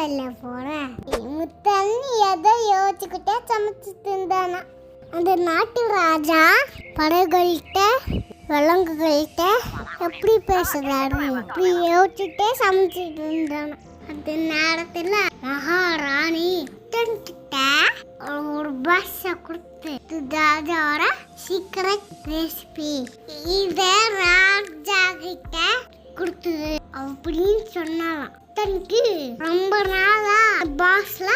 சொல்ல போறேன். முத்தன் எதை யோசிச்சுக்கிட்டே சமைச்சிட்டு இருந்தானா. அந்த நாட்டு ராஜா படகுகள்கிட்ட விலங்குகள்கிட்ட எப்படி பேசுறாரு இப்படி யோசிச்சுட்டே சமைச்சிட்டு இருந்தானா. அந்த நேரத்துல மகாராணி கிட்ட ஒரு பாஷை கொடுத்து ராஜாவோட சீக்ரெட் ரெசிபி இத ராஜா கிட்ட கொடுத்தது அப்படின்னு சொன்னாலாம். தனக்கு ரொம்ப நாளா பாஸ்ல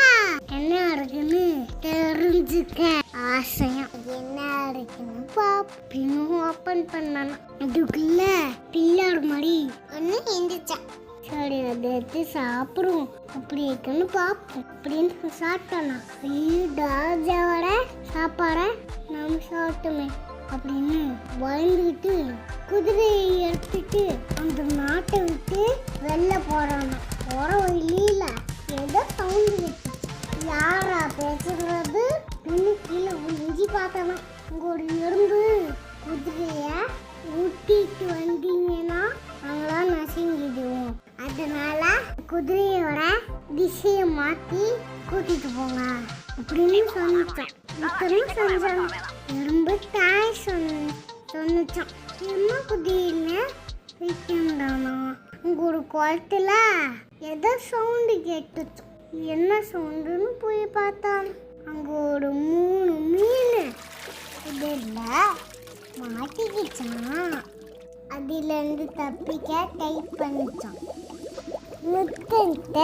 என்ன இருக்குன்னு தெரிஞ்சுக்க ஆசையா என்ன இருக்குன்னு பாப்பின்னு ஓபன் பண்ணானா. அதுக்குள்ள பில்லர் மாதிரி ஒண்ணு இருந்துச்சான். சரி அதை எடுத்து சாப்பிடுவோம் அப்படி இருக்குன்னு பார்ப்போம் அப்படின்னு சாப்பிட்டானா. ராஜாவோட சாப்பாட நாம சாப்பிட்டோமே அப்படின்னு பயந்துக்கிட்டு குதிரையை எடுத்துட்டு அந்த நாட்டை விட்டு வெளில போறானா. போற வழியில ஏதோ சவுண்டு வச்சு யாரா பேசுறது கீழே விழுஞ்சி பார்த்தானா. அங்க ஒரு எறும்பு குதிரைய ஊட்டிட்டு வந்தீங்கன்னா நாங்களாம் நசுங்கிடுவோம், அதனால குதிரையோட திசையை மாத்தி கூட்டிட்டு போங்க அப்படின்னு சொன்னான். செஞ்சாங்க. எறும்பு தாய் சொன்னிச்சான். என்ன குதிரையில வைக்கின்றானா. அங்க ஒரு குளத்துல ஏதோ சவுண்டு கேட்டுச்சான். என்ன சவுண்டுன்னு போய் பார்த்தான். அங்க ஒரு 3 மீன் இதுல மாட்டிக்கிச்சான். அதுல இருந்து தப்பிக்க டைப் பண்ணிச்சான். முத்தன்ட்ட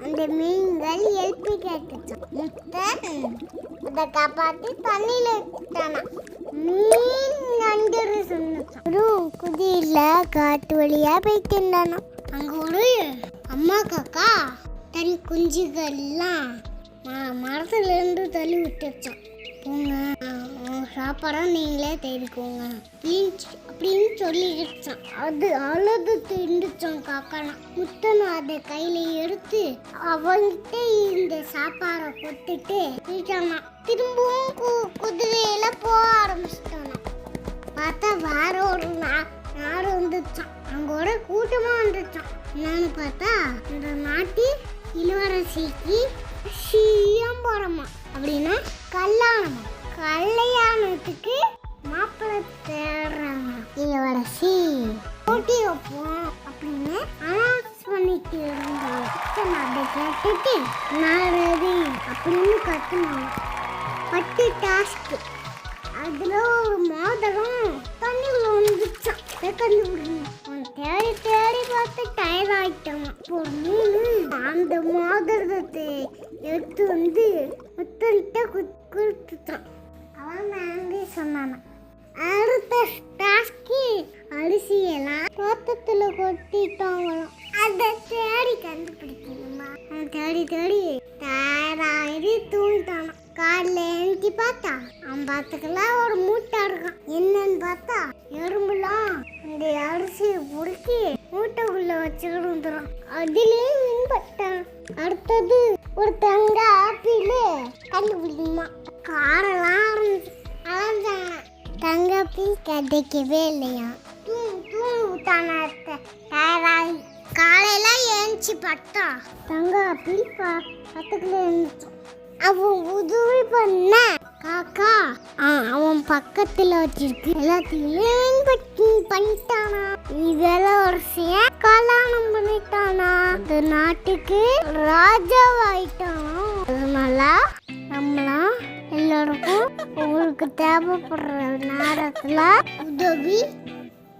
அந்த மீன்கள் எழுப்பி கேட்டுச்சான். முத்தன் அதை காப்பாத்தி தண்ணியில விட்டானா. மீன் நண்டு சொன்னான். குதிரையில காட்டு வழியா போயிட்டு இருந்தானா. அங்க ஒரு அம்மா காக்கா தன் குஞ்சுகள்லாம் மரத்துல இருந்து தள்ளி விட்டுச்சான். போங்க சாப்பாடா நீங்களே தேடிக்கோங்க அப்படின்னு சொல்லிக்கிட்டான். அது அழுது திண்டுச்சான் காக்கானா. முத்தனும் அதை கையில எடுத்து அவங்கிட்ட இந்த சாப்பாடை கொடுத்துட்டு வீட்டானா. திரும்பவும் குதிரையில போக ஆரம்பிச்சிட்டானா. பார்த்தா வேற ஒரு நாடு வந்துச்சான். அங்கோட கூட்டமா வந்துச்சான். என்னன்னு பார்த்தா இந்த நாட்டு இளவரசிக்கு போறமா அப்படின்னா கல்யாணத்துக்கு மாப்பிள்ளை தேடுறாங்க. இளவரசி போட்டி வைப்போம் அப்படின்னு அனௌன்ஸ் பண்ணிட்டு இருந்தாங்க. அதை கேட்டுட்டு நான் ரெடி அப்படின்னு கத்துனாங்க. 10 டாஸ்க். அதுல ஒரு மோதிரம் தண்ணிக்குள்ள வந்துச்சான். தேடி தேடி பார்த்து டயர் ஆயிட்டாங்க. அந்த மோதிரத்தை எடுத்து வந்து முத்தன்கிட்ட கொடுத்துட்டான். அவன் நன்றி சொன்னான். அடுத்த டாஸ்க்கு அரிசியெல்லாம் தோட்டத்துல கொட்டிட்டாங்களாம். அதை தேடி கண்டுபிடிக்கணுமா. தேடி தேடி தயாராகி தூங்கிட்டானா. காலைல எழுந்தி பார்த்தா அவன் பார்த்துக்கலாம் ஒரு மூட்டை இருக்கான். என்னன்னு பார்த்தா எறும்புலாம் அந்த அரிசியை பொறுக்கி மூட்டைக்குள்ள வச்சுக்கிட்டு வந்துடும். அதுலேயும் மீன்பட்டான். அடுத்தது ஒரு தங்க ஆப்பிள் கண்டுபிடிக்குமா. காரெல்லாம் அலைஞ்சாங்க. தங்க ஆப்பிள் கிடைக்கவே இல்லையா. தூங்கிட்டான தயாராகி காலையில ஏஞ்சி பார்த்தா தங்க ஆப்பிள் பக்கத்துல இருந்துச்சு. அவன் உதவி பண்ண காக்கா அவன் பக்கத்துல வச்சிருக்கு எல்லாத்தையும் பண்ணிட்டானா. இதெல்லாம் ஒரு கல்யாணம் பண்ணிட்டானா. இந்த நாட்டுக்கு ராஜாவாயிட்டானா. அதனால நம்மளாம் எல்லாருக்கும் உங்களுக்கு தேவைப்படுற நேரத்துல உதவி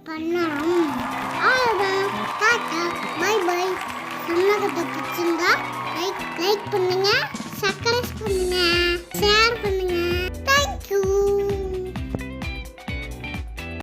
பண்ணணும். அவ்வளோதான். Tata bye bye. சொன்னதை பிடிச்சிருந்தா லைக் பண்ணுங்க, சப்ஸ்கிரைப் பண்ணுங்க.